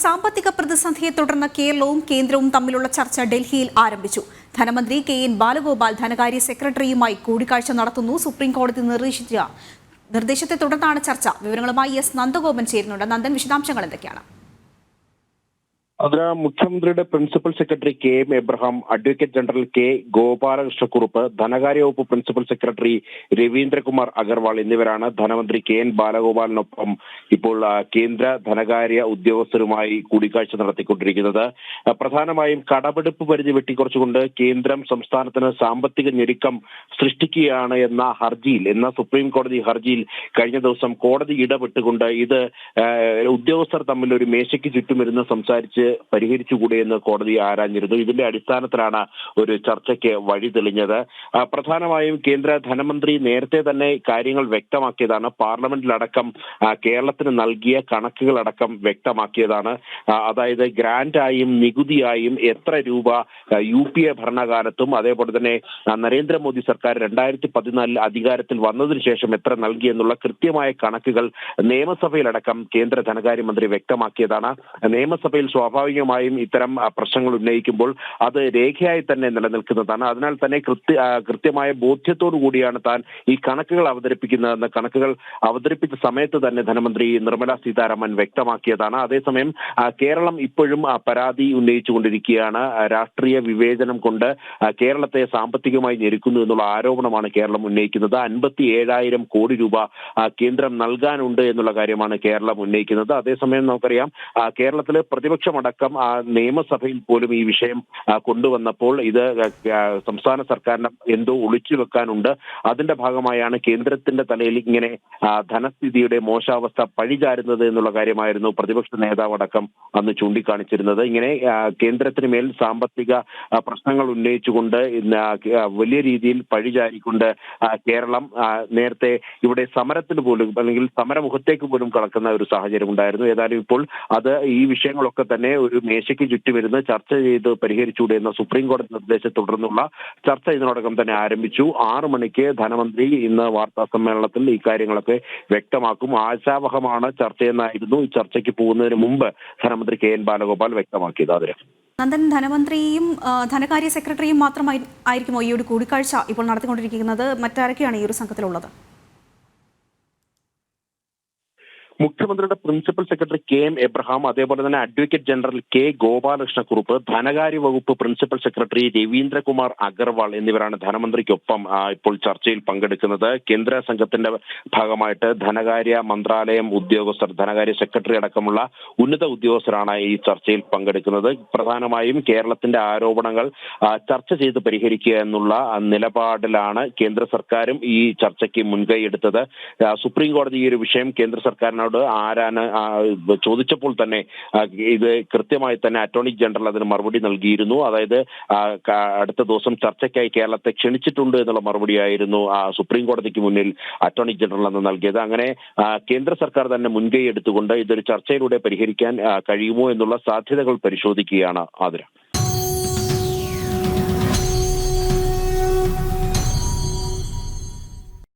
സാമ്പത്തിക പ്രതിസന്ധിയെ തുടർന്ന് കേരളവും കേന്ദ്രവും തമ്മിലുള്ള ചർച്ച ഡൽഹിയിൽ ആരംഭിച്ചു. ധനമന്ത്രി കെ.എൻ. ബാലഗോപാൽ ധനകാര്യ സെക്രട്ടറിയുമായി കൂടിക്കാഴ്ച നടത്തുന്നു. സുപ്രീം കോടതി നിർദ്ദേശത്തെ തുടർന്നാണ് ചർച്ച. വിവരങ്ങളുമായി എസ് നന്ദഗോപൻ ചേരുന്നുണ്ട്. നന്ദൻ, വിശദാംശങ്ങൾ എന്തൊക്കെയാണ്? അതിന് മുഖ്യമന്ത്രിയുടെ principal secretary K M. Abraham, advocate general K. Gopalakrishna Kurup, ധനകാര്യ വകുപ്പ് പ്രിൻസിപ്പൽ സെക്രട്ടറി രവീന്ദ്രകുമാർ അഗർവാൾ എന്നിവരാണ് ധനമന്ത്രി കെ.എൻ. ബാലഗോപാലിനൊപ്പം ഇപ്പോൾ കേന്ദ്ര ധനകാര്യ ഉദ്യോഗസ്ഥരുമായി കൂടിക്കാഴ്ച നടത്തിക്കൊണ്ടിരിക്കുന്നത്. പ്രധാനമായും കടമെടുപ്പ് പരിധി വെട്ടിക്കുറച്ചുകൊണ്ട് കേന്ദ്രം സംസ്ഥാനത്തിന് സാമ്പത്തിക ഞെരുക്കം സൃഷ്ടിക്കുകയാണ് എന്ന സുപ്രീം കോടതി ഹർജിയിൽ കഴിഞ്ഞ ദിവസം കോടതി ഇടപെട്ടുകൊണ്ട് ഇത് ഉദ്യോഗസ്ഥർ തമ്മിൽ ഒരു മേശയ്ക്ക് ചുറ്റുമിരുന്ന് സംസാരിച്ച് പരിഹരിച്ചുകൂടെ എന്ന് കോടതി ആരാഞ്ഞിരുന്നു. ഇതിന്റെ അടിസ്ഥാനത്തിലാണ് ഒരു ചർച്ചയ്ക്ക് വഴി തെളിഞ്ഞത്. പ്രധാനമായും കേന്ദ്ര ധനമന്ത്രി നേരത്തെ തന്നെ കാര്യങ്ങൾ വ്യക്തമാക്കിയതാണ്. പാർലമെന്റിലടക്കം കേരളത്തിന് നൽകിയ കണക്കുകളടക്കം വ്യക്തമാക്കിയതാണ്. അതായത് ഗ്രാന്റായും നികുതിയായും എത്ര രൂപ UPA ഭരണകാലത്തും അതേപോലെ തന്നെ നരേന്ദ്രമോദി സർക്കാർ 2014 അധികാരത്തിൽ വന്നതിന് ശേഷം എത്ര നൽകി എന്നുള്ള കൃത്യമായ കണക്കുകൾ നിയമസഭയിലടക്കം കേന്ദ്ര ധനകാര്യമന്ത്രി വ്യക്തമാക്കിയതാണ്. നിയമസഭയിൽ സ്വാഭാവികമായും ഇത്തരം പ്രശ്നങ്ങൾ ഉന്നയിക്കുമ്പോൾ അത് രേഖയായി തന്നെ നിലനിൽക്കുന്നതാണ്. അതിനാൽ തന്നെ കൃത്യമായ ബോധ്യത്തോടു കൂടിയാണ് താൻ ഈ കണക്കുകൾ അവതരിപ്പിക്കുന്നതെന്ന് കണക്കുകൾ അവതരിപ്പിച്ച സമയത്ത് തന്നെ ധനമന്ത്രി നിർമ്മല സീതാരാമൻ വ്യക്തമാക്കിയതാണ്. അതേസമയം കേരളം ഇപ്പോഴും പരാതി ഉന്നയിച്ചുകൊണ്ടിരിക്കുകയാണ്. രാഷ്ട്രീയ വിവേചനം കൊണ്ട് കേരളത്തെ സാമ്പത്തികമായി ഞെരുക്കുന്നു എന്നുള്ള ആരോപണമാണ് കേരളം ഉന്നയിക്കുന്നത്. 57,000 കോടി രൂപ കേന്ദ്രം നൽകാനുണ്ട് എന്നുള്ള കാര്യമാണ് കേരളം ഉന്നയിക്കുന്നത്. അതേസമയം നമുക്കറിയാം കേരളത്തിലെ പ്രതിപക്ഷമടക്കം നിയമസഭയിൽ പോലും ഈ വിഷയം കൊണ്ടുവന്നപ്പോൾ ഇത് സംസ്ഥാന സർക്കാരിന് എന്തോ ഒളിച്ചു വെക്കാനുണ്ട്, അതിന്റെ ഭാഗമായാണ് കേന്ദ്രത്തിന്റെ തലയിൽ ഇങ്ങനെ ധനസ്ഥിതിയുടെ മോശാവസ്ഥ പഴിചാരുന്നത് എന്നുള്ള കാര്യമായിരുന്നു പ്രതിപക്ഷ നേതാവ് അടക്കം അന്ന് ചൂണ്ടിക്കാണിച്ചിരുന്നത്. ഇങ്ങനെ കേന്ദ്രത്തിന് മേൽ സാമ്പത്തിക പ്രശ്നങ്ങൾ ഉന്നയിച്ചുകൊണ്ട് വലിയ രീതിയിൽ പഴിചാരിക്കൊണ്ട് കേരളം നേരത്തെ ഇവിടെ സമരത്തിന് പോലും അല്ലെങ്കിൽ സമരമുഖത്തേക്ക് പോലും കടക്കുന്ന ഒരു സാഹചര്യം ഉണ്ടായിരുന്നു. ഏതായാലും ഇപ്പോൾ അത് ഈ വിഷയങ്ങളൊക്കെ തന്നെ ഒരു മേശയ്ക്ക് ചുറ്റുമിരുന്ന് ചർച്ച ചെയ്ത് പരിഹരിച്ചൂടെ എന്ന സുപ്രീം കോടതി നിർദ്ദേശത്തെ തുടർന്നുള്ള ചർച്ച ഇതിനോടകം തന്നെ ആരംഭിച്ചു. 6 മണിക്ക് ധനമന്ത്രി ഇന്ന് വാർത്താ സമ്മേളനത്തിൽ ഇക്കാര്യങ്ങളൊക്കെ വ്യക്തമാക്കും. ആശാവഹമാണ് ചർച്ചയെന്നായിരുന്നു ഈ ചർച്ചയ്ക്ക് പോകുന്നതിന് മുമ്പ് ധനമന്ത്രി കെ.എൻ. ബാലഗോപാൽ വ്യക്തമാക്കിയത്. നന്ദൻ, ധനമന്ത്രിയും ധനകാര്യ സെക്രട്ടറിയും മാത്രമായിരിക്കുമോ ഈ ഒരു കൂടിക്കാഴ്ച ഇപ്പോൾ നടത്തിക്കൊണ്ടിരിക്കുന്നത്? മറ്റാരൊക്കെയാണ് ഈ ഒരു സംഘത്തിലുള്ളത്? മുഖ്യമന്ത്രിയുടെ പ്രിൻസിപ്പൽ സെക്രട്ടറി കെ.എം. എബ്രഹാം, അതേപോലെ തന്നെ അഡ്വക്കേറ്റ് ജനറൽ കെ. ഗോപാലകൃഷ്ണക്കുറുപ്പ്, ധനകാര്യ വകുപ്പ് പ്രിൻസിപ്പൽ സെക്രട്ടറി രവീന്ദ്രകുമാർ അഗർവാൾ എന്നിവരാണ് ധനമന്ത്രിക്കൊപ്പം ഇപ്പോൾ ചർച്ചയിൽ പങ്കെടുക്കുന്നത്. കേന്ദ്ര സംഘത്തിന്റെ ഭാഗമായിട്ട് ധനകാര്യ മന്ത്രാലയം ഉദ്യോഗസ്ഥർ, ധനകാര്യ സെക്രട്ടറി അടക്കമുള്ള ഉന്നത ഉദ്യോഗസ്ഥരാണ് ഈ ചർച്ചയിൽ പങ്കെടുക്കുന്നത്. പ്രധാനമായും കേരളത്തിന്റെ ആരോപണങ്ങൾ ചർച്ച ചെയ്ത് പരിഹരിക്കുക എന്നുള്ള നിലപാടിലാണ് കേന്ദ്ര സർക്കാരും ഈ ചർച്ചയ്ക്ക് മുൻകൈ എടുത്തത്. സുപ്രീം കോടതി ഈ ഒരു വിഷയം കേന്ദ്ര സർക്കാരിനോട് ചോദിച്ചപ്പോൾ തന്നെ ഇത് കൃത്യമായി തന്നെ അറ്റോർണി ജനറൽ അതിന് മറുപടി നൽകിയിരുന്നു. അതായത് അടുത്ത ദിവസം ചർച്ചയ്ക്കായി കേരളത്തെ ക്ഷണിച്ചിട്ടുണ്ട് എന്നുള്ള മറുപടിയായിരുന്നു സുപ്രീം കോടതിക്ക് മുന്നിൽ അറ്റോർണി ജനറൽ അന്ന് നൽകിയത്. അങ്ങനെ കേന്ദ്ര സർക്കാർ തന്നെ മുൻകൈ എടുത്തുകൊണ്ട് ഇതൊരു ചർച്ചയിലൂടെ പരിഹരിക്കാൻ കഴിയുമോ എന്നുള്ള സാധ്യതകൾ പരിശോധിക്കുകയാണ് ആതിര.